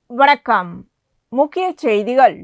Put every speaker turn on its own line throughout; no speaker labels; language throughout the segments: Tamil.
வணக்கம். முக்கிய செய்திகள்.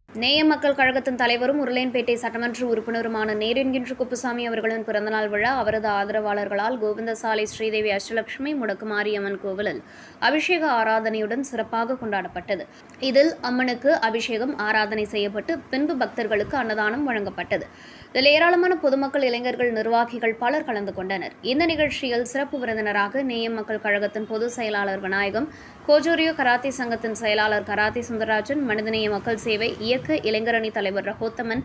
நேய மக்கள் கழகத்தின் தலைவரும் உருளையன்பேட்டை சட்டமன்ற உறுப்பினருமான நேரென்கின்ற குப்புசாமி அவர்களின் பிறந்தநாள் விழா அவரது ஆதரவாளர்களால் கோவிந்தசாலை ஸ்ரீதேவி அஷ்டலட்சுமி முடக்கு மாரியம்மன் கோவிலில் அபிஷேக ஆராதனையுடன் சிறப்பாக கொண்டாடப்பட்டது. இதில் அம்மனுக்கு அபிஷேகம் ஆராதனை செய்யப்பட்டு பின்பு பக்தர்களுக்கு அன்னதானம் வழங்கப்பட்டது. இதில் ஏராளமான பொதுமக்கள், இளைஞர்கள், நிர்வாகிகள் பலர் கலந்து கொண்டனர். இந்த நிகழ்ச்சியில் சிறப்பு விருந்தினராக நேயம் மக்கள் கழகத்தின் பொதுச் செயலாளர் விநாயகம், கோஜோரியோ கராத்தே சங்கத்தின் செயலாளர் கராத்தே சுந்தரராஜன், மனிதநேய மக்கள் சேவை இயக்க இளைஞரணி தலைவர் ரகோத்தமன்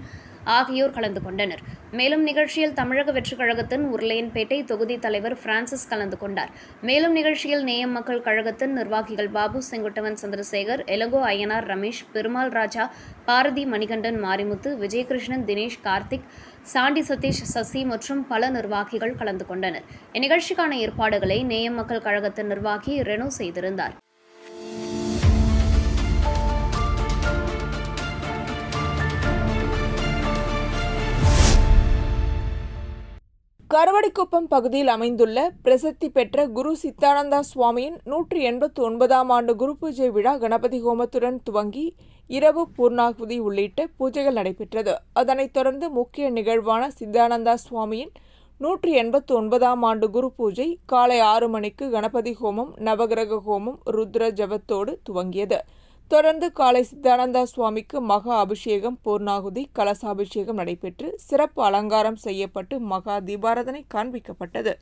ஆகியோர் கலந்து கொண்டனர். மேலும் நிகழ்ச்சியில் தமிழக வெற்றிக் கழகத்தின் உருளையன்பேட்டை தொகுதி தலைவர் பிரான்சிஸ் கலந்து கொண்டார். மேலும் நிகழ்ச்சியில் நேயம் மக்கள் கழகத்தின் நிர்வாகிகள் பாபு, செங்குட்டவன், சந்திரசேகர், எலகோ ஐயனார், ரமேஷ், பெருமாள் ராஜா, பாரதி, மணிகண்டன், மாரிமுத்து, விஜயகிருஷ்ணன், தினேஷ், கார்த்திக், சாண்டி, சதீஷ், சசி மற்றும் பல நிர்வாகிகள் கலந்து கொண்டனர். இந்நிகழ்ச்சிக்கான ஏற்பாடுகளை நேயம் மக்கள் கழகத்தின் நிர்வாகி ரெனோ செய்திருந்தார்.
கருவடிக்குப்பம் பகுதியில் அமைந்துள்ள பிரசித்தி பெற்ற குரு சித்தானந்தா சுவாமியின் 189ஆம் ஆண்டு குரு பூஜை விழா கணபதி ஹோமத்துடன் துவங்கி இரவு பூர்ணாகுதி உள்ளிட்ட பூஜைகள் நடைபெற்றது. அதனைத் தொடர்ந்து முக்கிய நிகழ்வான சித்தானந்தா சுவாமியின் 189ஆம் ஆண்டு குரு பூஜை காலை 6 மணிக்கு கணபதி ஹோமம், நவகிரக ஹோமம், ருத்ர ஜபத்தோடு துவங்கியது. தொடர்ந்து காலை சித்தானந்தா சுவாமிக்கு மகா அபிஷேகம், பூர்ணாகுதி, கலசாபிஷேகம் நடைபெற்று சிறப்பு அலங்காரம் செய்யப்பட்டு மகா தீபாராதனை காண்பிக்கப்பட்டது.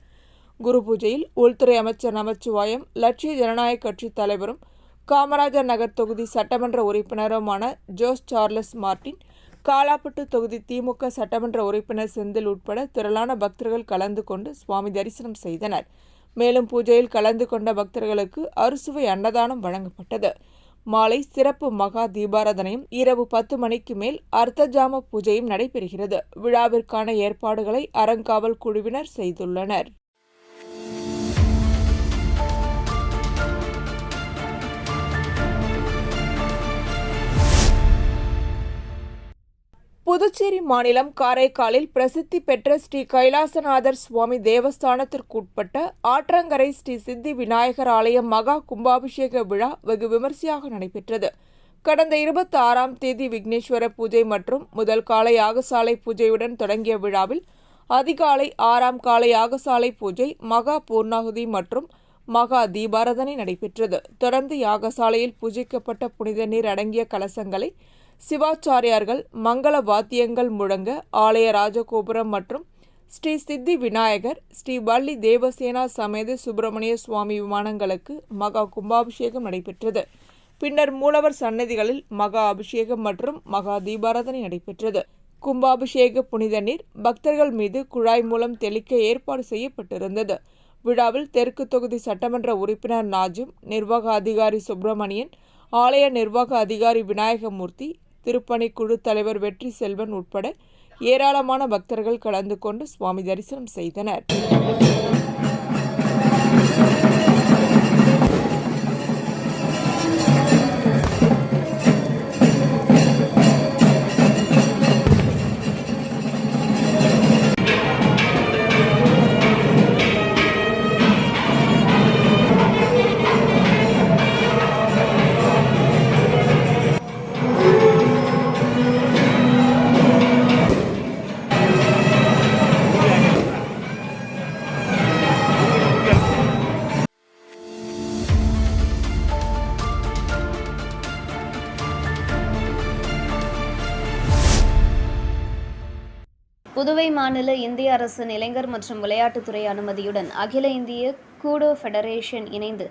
குரு பூஜையில் உள்துறை அமைச்சர் நமச்சிவாயம், லட்சிய ஜனநாயக கட்சி தலைவரும் காமராஜர் நகர் தொகுதி சட்டமன்ற உறுப்பினருமான ஜோஸ் சார்லஸ் மார்டின், காலாப்பட்டு தொகுதி திமுக சட்டமன்ற உறுப்பினர் செந்தில் உட்பட திரளான பக்தர்கள் கலந்து கொண்டு சுவாமி தரிசனம் செய்தனர். மேலும் பூஜையில் கலந்து கொண்ட பக்தர்களுக்கு அறுசுவை அன்னதானம் வழங்கப்பட்டது. மாலை சிறப்பு மகா தீபாராதனையும் இரவு 10 மணிக்கு மேல் அர்த்தஜாம பூஜையும் நடைபெறுகிறது. விழாவிற்கான ஏற்பாடுகளை அறங்காவல் குழுவினர் செய்துள்ளனர். புதுச்சேரி மாநிலம் காரைக்காலில் பிரசித்தி பெற்ற ஸ்ரீ கைலாசநாதர் சுவாமி தேவஸ்தானத்திற்குட்பட்ட ஆற்றங்கரை ஸ்ரீ சித்தி விநாயகர் ஆலய மகா கும்பாபிஷேக விழா வெகு விமரிசையாக நடைபெற்றது. கடந்த 26ஆம் தேதி விக்னேஸ்வர பூஜை மற்றும் முதல் கால யாகசாலை பூஜையுடன் தொடங்கிய விழாவில் அதிகாலை 6ஆம் கால யாகசாலை பூஜை, மகா பூர்ணாகுதி மற்றும் மகா தீபாராதனை நடைபெற்றது. தொடர்ந்து யாகசாலையில் பூஜிக்கப்பட்ட புனித நீர் அடங்கிய கலசங்களை சிவாச்சாரியார்கள் மங்கள வாத்தியங்கள் முழங்க ஆலய ராஜகோபுரம் மற்றும் ஸ்ரீ சித்தி விநாயகர், ஸ்ரீ வள்ளி தேவசேனா சமேத சுப்பிரமணிய சுவாமி விமானங்களுக்கு மகா கும்பாபிஷேகம் நடைபெற்றது. பின்னர் மூலவர் சன்னதிகளில் மகா அபிஷேகம் மற்றும் மகா தீபாராதனை நடைபெற்றது. கும்பாபிஷேக புனித நீர் பக்தர்கள் மீது குழாய் மூலம் தெளிக்க ஏற்பாடு செய்யப்பட்டிருந்தது. விழாவில் தெற்கு தொகுதி சட்டமன்ற உறுப்பினர் நாஜிம், நிர்வாக அதிகாரி சுப்பிரமணியன், ஆலய நிர்வாக அதிகாரி விநாயகமூர்த்தி, திருப்பணிக்குழு தலைவர் வெற்றி செல்வன் உட்பட ஏராளமான பக்தர்கள் கலந்து கொண்டு சுவாமி தரிசனம் செய்தனர்.
புதுவை மாநில இந்திய அரசின் இளைஞர் மற்றும் விளையாட்டுத்துறை அனுமதியுடன் அகில இந்திய கூடோ ஃபெடரேஷன் இணைந்து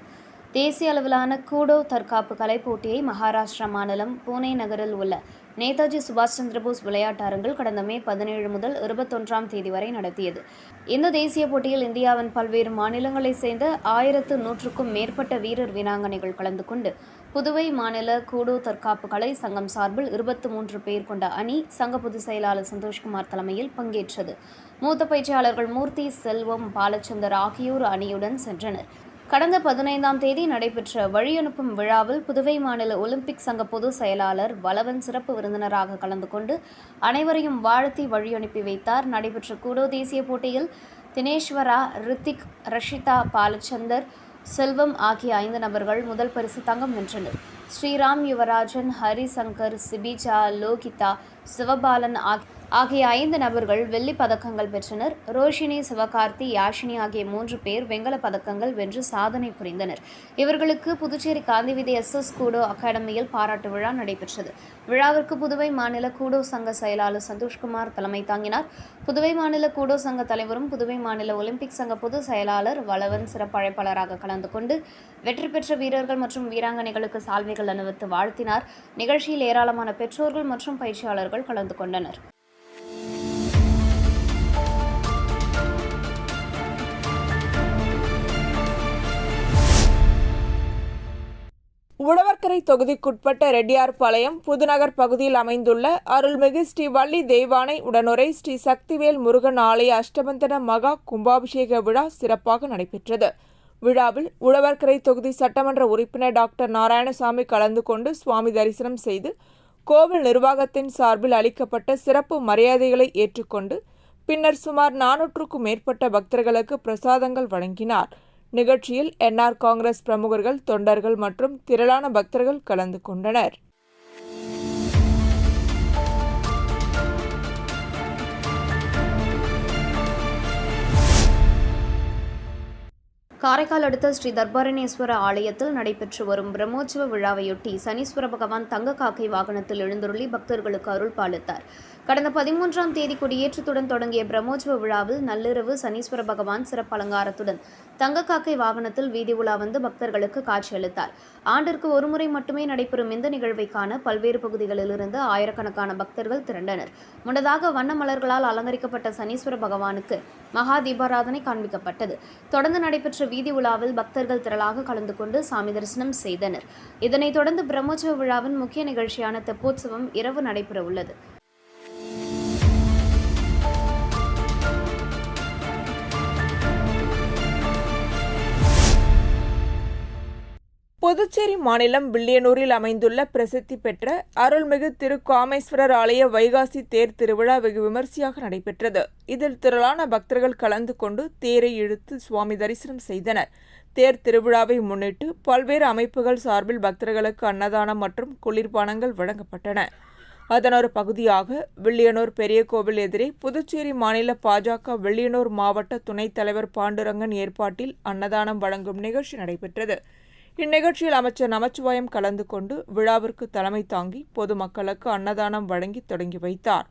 தேசிய அளவிலான கூடோ தற்காப்பு கலைப் போட்டியை மகாராஷ்டிரா மாநிலம் பூனே நகரில் உள்ள நேதாஜி சுபாஷ் சந்திரபோஸ் விளையாட்டு அரங்கில் கடந்த மே 17 முதல் 21ஆம் தேதி வரை நடத்தியது. இந்த தேசிய போட்டியில் இந்தியாவின் பல்வேறு மாநிலங்களைச் சேர்ந்த 1100க்கும் மேற்பட்ட வீரர் வீராங்கனைகள் கலந்து கொண்டு புதுவை மாநில கூடோ தற்காப்பு கலை சங்கம் சார்பில் 23 பேர் கொண்ட அணி சங்க பொதுச் செயலாளர் சந்தோஷ்குமார் தலைமையில் பங்கேற்றது. மூத்த பயிற்சியாளர்கள் மூர்த்தி, செல்வம், பாலச்சந்தர் ஆகியோர் அணியுடன் சென்றனர். கடந்த 15ஆம் தேதி நடைபெற்ற வழியனுப்பும் விழாவில் புதுவை மாநில ஒலிம்பிக் சங்க பொதுச் செயலாளர் வளவன் சிறப்பு விருந்தினராக கலந்து கொண்டு அனைவரையும் வாழ்த்தி வழியனுப்பி வைத்தார். நடைபெற்ற கூடோ தேசிய போட்டியில் தினேஸ்வரா, ரித்திக், ரஷிதா, பாலச்சந்தர், செல்வம் ஆகிய 5 நபர்கள் முதல் பரிசு தங்கம் வென்றனர். ஸ்ரீராம், யுவராஜன், ஹரிசங்கர், சிபிஜா, லோகிதா, சிவபாலன் ஆகிய 5 நபர்கள் வெள்ளி பதக்கங்கள் பெற்றனர். ரோஷினி, சிவகார்த்தி, யாஷினி ஆகிய 3 பேர் வெண்கலப் பதக்கங்கள் வென்று சாதனை புரிந்தனர். இவர்களுக்கு புதுச்சேரி காந்திவீதி SS கூடோ அகாடமியில் பாராட்டு விழா நடைபெற்றது. விழாவிற்கு புதுவை மாநில கூடோ சங்க செயலாளர் சந்தோஷ்குமார் தலைமை தாங்கினார். புதுவை மாநில கூடோ சங்க தலைவரும் புதுவை மாநில ஒலிம்பிக் சங்க பொதுச் செயலாளர் வளவன் சிறப்பு அழைப்பாளராக கலந்து கொண்டு வெற்றி பெற்ற வீரர்கள் மற்றும் வீராங்கனைகளுக்கு சால்வைகள் அணிவித்து வாழ்த்தினார். நிகழ்ச்சியில் ஏராளமான பெற்றோர்கள் மற்றும் பயிற்சியாளர்கள் கலந்து கொண்டனர்.
உழவர்கரை தொகுதிக்குட்பட்ட ரெட்டியார்பாளையம் புதுநகர் பகுதியில் அமைந்துள்ள அருள்மிகு ஸ்ரீ வள்ளி தெய்வானை உடனுரை ஸ்ரீ சக்திவேல் முருகன் ஆலய அஷ்டபந்தன மகா கும்பாபிஷேக விழா சிறப்பாக நடைபெற்றது. விழாவில் உழவர்கரை தொகுதி சட்டமன்ற உறுப்பினர் டாக்டர் நாராயணசாமி கலந்து கொண்டு சுவாமி தரிசனம் செய்து கோவில் நிர்வாகத்தின் சார்பில் அளிக்கப்பட்ட சிறப்பு மரியாதைகளை ஏற்றுக்கொண்டு பின்னர் சுமார் 400க்கும் மேற்பட்ட பக்தர்களுக்கு பிரசாதங்கள் வழங்கினார். நிகழ்ச்சியில் NR காங்கிரஸ் பிரமுகர்கள், தொண்டர்கள் மற்றும் திரளான பக்தர்கள் கலந்து கொண்டனர்.
காரைக்கால் அடுத்த ஸ்ரீ தர்பாரணேஸ்வர ஆலயத்தில் நடைபெற்று வரும் பிரம்மோற்சவ விழாவையொட்டி சனீஸ்வர பகவான் தங்க காக்கை வாகனத்தில் எழுந்தருளி பக்தர்களுக்கு அருள் பாலித்தார். கடந்த 13ஆம் தேதி கொடியேற்றத்துடன் தொடங்கிய பிரம்மோற்சவ விழாவில் நள்ளிரவு சனீஸ்வர பகவான் சிறப்பு அலங்காரத்துடன் தங்க காக்கை வாகனத்தில் வீதி உலா வந்து பக்தர்களுக்கு காட்சியளித்தார். ஆண்டிற்கு ஒருமுறை மட்டுமே நடைபெறும் இந்த நிகழ்வை காண பல்வேறு பகுதிகளிலிருந்து ஆயிரக்கணக்கான பக்தர்கள் திரண்டனர். முன்னதாக வண்ண மலர்களால் அலங்கரிக்கப்பட்ட சனீஸ்வர பகவானுக்கு மகா தீபாராதனை காண்பிக்கப்பட்டது. தொடர்ந்து நடைபெற்ற வீதி உலாவில் பக்தர்கள் திரளாக கலந்து கொண்டு சாமி தரிசனம் செய்தனர். இதனைத் தொடர்ந்து பிரம்மோற்சவ விழாவின் முக்கிய நிகழ்ச்சியான தெப்போற்சவம் இரவு நடைபெற உள்ளது.
புதுச்சேரி மாநிலம் வில்லியனூரில் அமைந்துள்ள பிரசித்தி பெற்ற அருள்மிகு திருக்காமேஸ்வரர் ஆலய வைகாசி தேர் திருவிழா வெகு விமரிசையாக நடைபெற்றது. இதில் திரளான பக்தர்கள் கலந்து கொண்டு தேரை இழுத்து சுவாமி தரிசனம் செய்தனர். தேர் திருவிழாவை முன்னிட்டு பல்வேறு அமைப்புகள் சார்பில் பக்தர்களுக்கு அன்னதானம் மற்றும் குளிர்பானங்கள் வழங்கப்பட்டன. அதன் ஒரு பகுதியாக வில்லியனூர் பெரிய கோவில் எதிரே புதுச்சேரி மாநில பாஜக வில்லியனூர் மாவட்ட துணைத் தலைவர் பாண்டுரங்கன் ஏற்பாட்டில் அன்னதானம் வழங்கும் நிகழ்ச்சி நடைபெற்றது. இந்நிகழ்ச்சியில் அமைச்சர் நமச்சிவாயம் கலந்து கொண்டு விழாவிற்கு தலைமை தாங்கி பொதுமக்களுக்கு அன்னதானம் வழங்கி தொடங்கி வைத்தார்.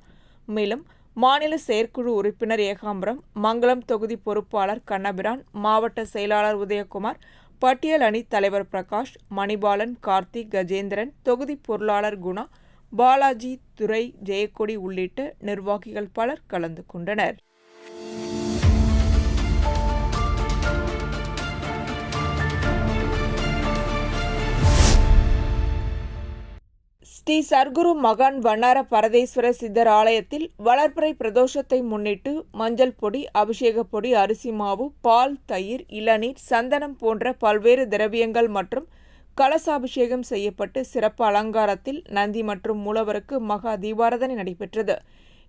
மேலும் மாநில செயற்குழு உறுப்பினர் ஏகாம்பரம், மங்களம் தொகுதி பொறுப்பாளர் கண்ணபிரான், மாவட்ட செயலாளர் உதயகுமார், பட்டியல் அணி தலைவர் பிரகாஷ், மணிபாலன், கார்த்திக், கஜேந்திரன், தொகுதி பொருளாளர் குணா, பாலாஜி, துரை, ஜெயக்கொடி உள்ளிட்ட நிர்வாகிகள் பலர் கலந்து கொண்டனர். ஸ்ரீ சர்க்குரு மகான் வண்ணார பரதேஸ்வர சித்தர் ஆலயத்தில் வளர்பிறை பிரதோஷத்தை முன்னிட்டு மஞ்சள் பொடி, அபிஷேக பொடி, அரிசி மாவு, பால், தயிர், இளநீர், சந்தனம் போன்ற பல்வேறு திரவியங்கள் மற்றும் கலசாபிஷேகம் செய்யப்பட்டு சிறப்பு அலங்காரத்தில் நந்தி மற்றும் மூலவருக்கு மகா தீபாராதனை நடைபெற்றது.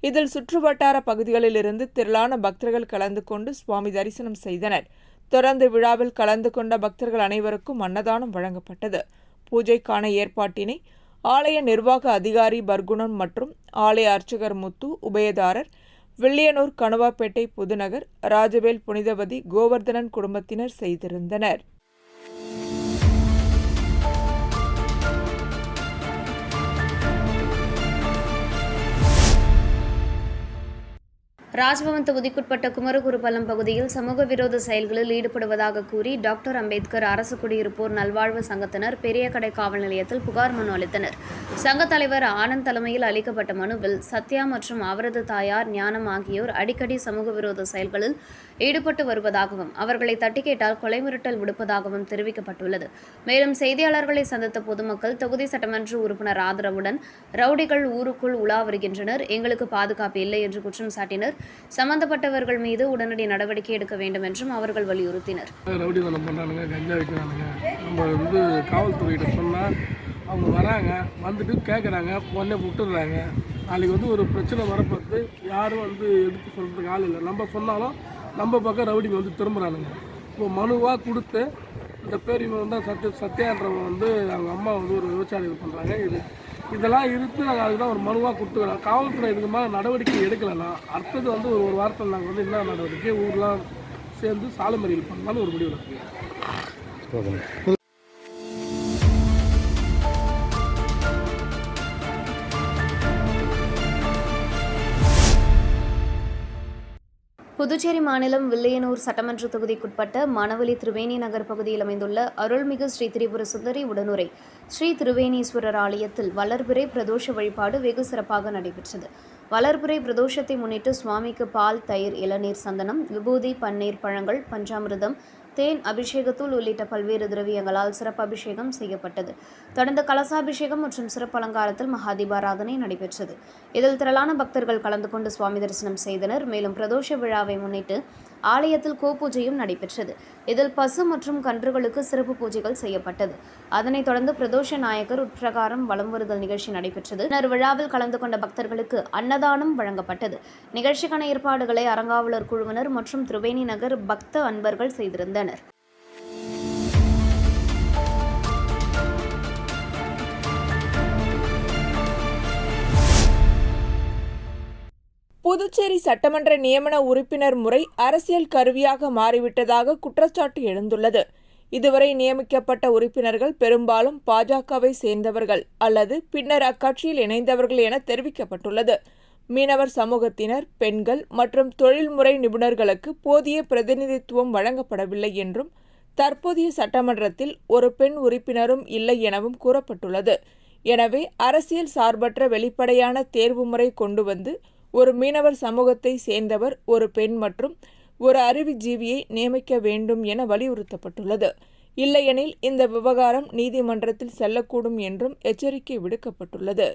இதில் சுற்றுவட்டார பகுதிகளிலிருந்து திரளான பக்தர்கள் கலந்து கொண்டு சுவாமி தரிசனம் செய்தனர். தொடர்ந்து விழாவில் கலந்து கொண்ட பக்தர்கள் அனைவருக்கும் அன்னதானம் வழங்கப்பட்டது. பூஜைக்கான ஏற்பாட்டினை ஆலய நிர்வாக அதிகாரி பர்குணன் மற்றும் ஆலய அர்ச்சகர் முத்து, உபயதாரர், வில்லியனூர், கணுவாப்பேட்டை, புதுநகர், ராஜவேல், புனிதவதி, கோவர்தனன் குடும்பத்தினர் செய்திருந்தனர்.
ராஜ்பவன் தொகுதிக்குட்பட்ட குமரகுருபள்ளம் பகுதியில் சமூக விரோத செயல்களில் ஈடுபடுவதாக கூறி டாக்டர் அம்பேத்கர் அரசு குடியிருப்போர் நல்வாழ்வு சங்கத்தினர் பெரியகடை காவல் நிலையத்தில் புகார் மனு அளித்தனர். சங்க தலைவர் ஆனந்த் தலைமையில் அளிக்கப்பட்ட மனுவில் சத்யா மற்றும் அவரது தாயார் ஞானம் ஆகியோர் அடிக்கடி சமூக விரோத செயல்களில் ஈடுபட்டு வருவதாகவும் அவர்களை தட்டி கேட்டால் கொலை மிரட்டல் விடுப்பதாகவும் தெரிவிக்கப்பட்டுள்ளது. மேலும் செய்தியாளர்களை சந்தித்த பொதுமக்கள் தொகுதி சட்டமன்ற உறுப்பினர் ஆதரவுடன் ரவுடிகள் ஊருக்குள் உலா வருகின்றனர், எங்களுக்கு பாதுகாப்பு இல்லை என்று குற்றம் சாட்டினர். சம்பந்தப்பட்டவர்கள் மீது உடனடி நடவடிக்கை எடுக்க வேண்டும் என்றும் அவர்கள் வலியுறுத்தினர்.
ரவுடித்தனம் பண்ணுறானுங்க, கஞ்சா வைக்கிறானுங்க. நம்ம காவல்துறையிட்ட சொன்னால் அவங்க வராங்க, வந்துட்டு கேட்குறாங்க, உடனே விட்டுடுறாங்க. நாளைக்கு ஒரு பிரச்சனை வரப்போது யாரும் எடுத்து சொல்கிறதுக்கு ஆள் இல்லை. நம்ம சொன்னாலும் நம்ம பக்கம் ரவுடிங்க திரும்புகிறானுங்க. இப்போ மனுவாக கொடுத்து இந்த பேர் இவன் தான் சத்யான்றவங்க அவங்க அம்மா ஒரு விவசாயிகள் பண்ணுறாங்க. இதெல்லாம் இருந்து நாங்கள் அதுதான் ஒரு மனுவாக கொடுத்துக்கிறோம். காவல்துறை இதுக்கு மேலே நடவடிக்கை எடுக்கலைன்னா அடுத்தது ஒரு வாரத்தில் நாங்கள் என்ன நடவடிக்கை ஊர்லாம் சேர்ந்து சாலை மறியல் பண்ணலான்னு ஒரு முடிவு இருக்குது.
புதுச்சேரி மாநிலம் வில்லியனூர் சட்டமன்ற தொகுதிக்குட்பட்ட மணவெளி திரிவேணி நகர் பகுதியில் அமைந்துள்ள அருள்மிகு ஸ்ரீ திரிபுர சுந்தரி உடனுரை ஸ்ரீ திருவேணீஸ்வரர் ஆலயத்தில் வளர்பிறை பிரதோஷ வழிபாடு வெகு சிறப்பாக நடைபெற்றது. வளர்பிறை பிரதோஷத்தை முன்னிட்டு சுவாமிக்கு பால், தயிர், இளநீர், சந்தனம், விபூதி, பன்னீர், பழங்கள், பஞ்சாமிர்தம், தேன், அபிஷேகத்தூள் உள்ளிட்ட பல்வேறு திரவியங்களால் சிறப்பு அபிஷேகம் செய்யப்பட்டது. தொடர்ந்து கலசாபிஷேகம் மற்றும் சிறப்பு அலங்காரத்தில் மகாதீபாராதனை நடைபெற்றது. இதில் திரளான பக்தர்கள் கலந்து கொண்டு சுவாமி தரிசனம் செய்தனர். மேலும் பிரதோஷ விழாவை முன்னிட்டு ஆலயத்தில் கோபூஜையும் நடைபெற்றது. இதில் பசு மற்றும் கன்றுகளுக்கு சிறப்பு பூஜைகள் செய்யப்பட்டது. அதனைத் தொடர்ந்து பிரதோஷ நாயகர் உட்பிரகாரம் வலம் வருதல் நிகழ்ச்சி நடைபெற்றது. விழாவில் கலந்து கொண்ட பக்தர்களுக்கு அன்னதானம் வழங்கப்பட்டது. நிகழ்ச்சிக்கான ஏற்பாடுகளை அறங்காவலர் குழுவினர் மற்றும் திரிவேணி நகர் பக்த அன்பர்கள் செய்திருந்தனர்.
புதுச்சேரி சட்டமன்ற நியமன உறுப்பினர் முறை அரசியல் கருவியாக மாறிவிட்டதாக குற்றச்சாட்டு எழுந்துள்ளது. இதுவரை நியமிக்கப்பட்ட உறுப்பினர்கள் பெரும்பாலும் பாஜகவை சேர்ந்தவர்கள் அல்லது பின்னர் அக்கட்சியில் இணைந்தவர்கள் என தெரிவிக்கப்பட்டுள்ளது. மீனவர் சமூகத்தினர், பெண்கள் மற்றும் தொழில்முறை நிபுணர்களுக்கு போதிய பிரதிநிதித்துவம் வழங்கப்படவில்லை என்றும், தற்போதைய சட்டமன்றத்தில் ஒரு பெண் உறுப்பினரும் இல்லை எனவும் கூறப்பட்டுள்ளது. எனவே அரசியல் சார்பற்ற வெளிப்படையான தேர்வு முறை கொண்டு வந்து ஒரு மீனவர் சமூகத்தை சேர்ந்தவர், ஒரு பெண் மற்றும் ஒரு அறிவுஜீவியை நியமிக்க வேண்டும் என வலியுறுத்தப்பட்டுள்ளது. இல்லையெனில் இந்த விவகாரம் நீதிமன்றத்தில் செல்லக்கூடும் என்றும் எச்சரிக்கை விடுக்கப்பட்டுள்ளது.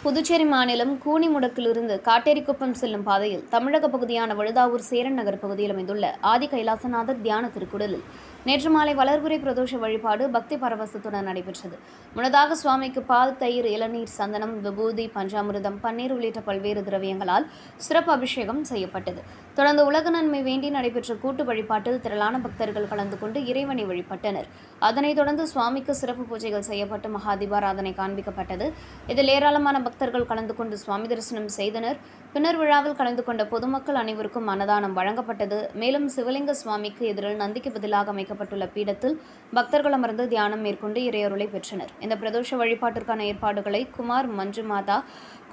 புதுச்சேரி மாநிலம் கூனிமுடக்கிலிருந்து காட்டேரிக்குப்பம் செல்லும் பாதையில் தமிழக பகுதியான வழுதாவூர் சேரன் நகர் பகுதியில் அமைந்துள்ள ஆதி கைலாசநாதர் தியான திருக்குடலில் நேற்று மாலை வளர்பிறை பிரதோஷ வழிபாடு பக்தி பரவசத்துடன் நடைபெற்றது. முன்னதாக சுவாமிக்கு பால், தயிர், இளநீர், சந்தனம், விபூதி, பஞ்சாமிர்தம், பன்னீர் உள்ளிட்ட பல்வேறு திரவியங்களால் சிறப்பு அபிஷேகம் செய்யப்பட்டது. தொடர்ந்து உலக நன்மை வேண்டி நடைபெற்ற கூட்டு வழிபாட்டில் திரளான பக்தர்கள் கலந்து கொண்டு இறைவனை வழிபட்டனர். அதனைத் தொடர்ந்து சுவாமிக்கு சிறப்பு பூஜைகள் செய்யப்பட்டு மகாதீபாராதனை காண்பிக்கப்பட்டது. இதில் ஏராளமான பக்தர்கள் கலந்து கொண்டு சுவாமி தரிசனம் செய்தனர். பின்னர் விழாவில் கலந்து கொண்ட பொதுமக்கள் அனைவருக்கும் அன்னதானம் வழங்கப்பட்டது. மேலும் சிவலிங்க சுவாமிக்கு எதிரில் நந்திக்கு பதிலாக அமைக்கப்பட்டுள்ள பீடத்தில் பக்தர்கள் அமர்ந்து தியானம் மேற்கொண்டு இறையருளை பெற்றனர். இந்த பிரதோஷ வழிபாட்டிற்கான ஏற்பாடுகளை குமார், மஞ்சு மாதா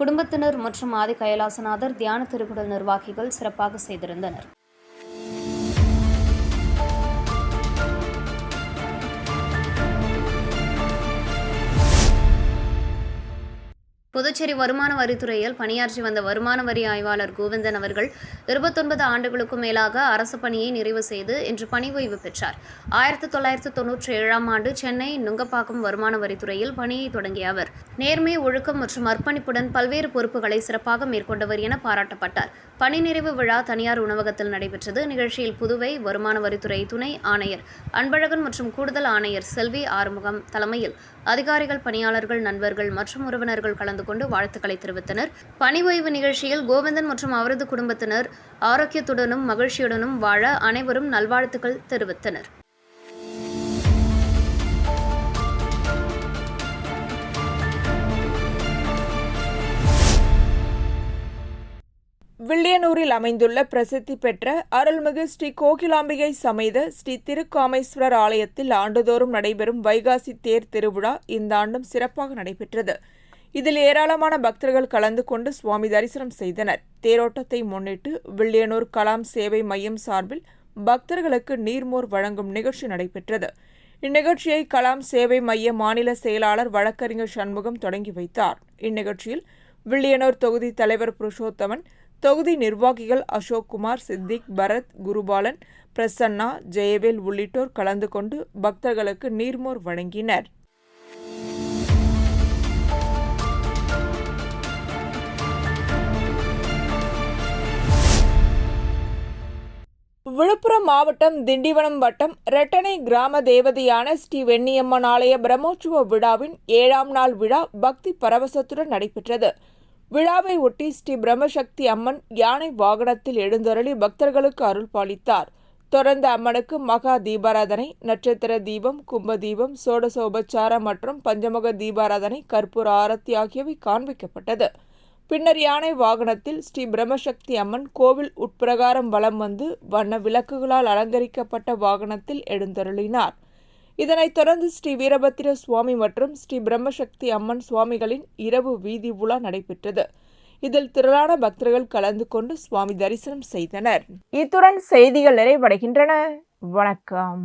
குடும்பத்தினர் மற்றும் ஆதி கைலாசநாதர் தியான திருக்குடல் நிர்வாகிகள் சிறப்பாக செய்திருந்தனர். புதுச்சேரி வருமான வரித்துறையில் பணியாற்றி வந்த வருமான வரி ஆய்வாளர் கோவிந்தன் அவர்கள் 29 ஆண்டுகளுக்கும் மேலாக அரசு பணியை நிறைவு செய்து இன்று பணி ஓய்வு பெற்றார். 1997ஆம் ஆண்டு சென்னை நுங்கப்பாக்கம் வருமான வரித்துறையில் பணியை தொடங்கிய அவர் நேர்மை, ஒழுக்கம் மற்றும் அர்ப்பணிப்புடன் பல்வேறு பொறுப்புகளை சிறப்பாக மேற்கொண்டவர் என பாராட்டப்பட்டார். பணி நிறைவு விழா தனியார் உணவகத்தில் நடைபெற்றது. நிகழ்ச்சியில் புதுவை வருமான வரித்துறை துணை ஆணையர் அன்பழகன் மற்றும் கூடுதல் ஆணையர் செல்வி ஆறுமுகம் தலைமையில் அதிகாரிகள், பணியாளர்கள், நண்பர்கள் மற்றும் உறவினர்கள் கலந்து கொண்டு வாழ்த்துக்களை தெரிவித்தனர். பணி ஓய்வு நிகழ்ச்சியில் கோவிந்தன் மற்றும் அவரது குடும்பத்தினர் ஆரோக்கியத்துடனும் மகிழ்ச்சியுடனும் வாழ அனைவரும் நல்வாழ்த்துக்கள் தெரிவித்தனர்.
வில்லியனூரில் அமைந்துள்ள பிரசித்தி பெற்ற அருள்மிகு ஸ்ரீ கோகிலாம்பிகை சமேத ஸ்ரீ திருக்காமேஸ்வரர் ஆலயத்தில் ஆண்டுதோறும் நடைபெறும் வைகாசி தேர் திருவிழா இந்த ஆண்டும் சிறப்பாக நடைபெற்றது. இதில் ஏராளமான பக்தர்கள் கலந்து கொண்டு சுவாமி தரிசனம் செய்தனர். தேரோட்டத்தை முன்னிட்டு வில்லியனூர் கலாம் சேவை மையம் சார்பில் பக்தர்களுக்கு நீர்மோர் வழங்கும் நிகழ்ச்சி நடைபெற்றது. இந்நிகழ்ச்சியை கலாம் சேவை மைய மாநில செயலாளர் வழக்கறிஞர் சண்முகம் தொடங்கி வைத்தார். இந்நிகழ்ச்சியில் வில்லியனூர் தொகுதி தலைவர் புருஷோத்தமன், தொகுதி நிர்வாகிகள் அசோக்குமார், சித்திக், பரத், குருபாலன், பிரசன்னா, ஜெயவேல் உள்ளிட்டோர் கலந்து கொண்டு பக்தர்களுக்கு நீர்மோர் வழங்கினர். விழுப்புரம் மாவட்டம் திண்டிவனம் வட்டம் ரெட்டனை கிராம தேவதையான ஸ்ரீ வெண்ணியம்மன் ஆலய பிரம்மோற்சவ விழாவின் 7ஆம் நாள் விழா பக்தி பரவசத்துடன் நடைபெற்றது. விழாவை ஒட்டி ஸ்ரீ பிரம்மசக்தி அம்மன் யானை வாகனத்தில் எழுந்தருளி பக்தர்களுக்கு அருள் பாலித்தார். தொடர்ந்து அம்மனுக்கு மகா தீபாராதனை, நட்சத்திர தீபம், கும்ப தீபம், சோடசோபச்சார மற்றும் பஞ்சமுக தீபாராதனை, கற்பூர ஆரத்தி ஆகியவை காண்பிக்கப்பட்டது. பின்னர் யானை வாகனத்தில் ஸ்ரீ பிரம்மசக்தி அம்மன் கோவில் உட்பிரகாரம் வலம் வந்து வண்ண விளக்குகளால் அலங்கரிக்கப்பட்ட வாகனத்தில் எழுந்தருளினார். இதனைத் தொடர்ந்து ஸ்ரீ வீரபத்திர சுவாமி மற்றும் ஸ்ரீ பிரம்மசக்தி அம்மன் சுவாமிகளின் இரவு வீதி உலா நடைபெற்றது. இதில் திரளான பக்தர்கள் கலந்து கொண்டு சுவாமி தரிசனம் செய்தனர். இத்துடன் செய்திகள் நிறைவடைகின்றன. வணக்கம்.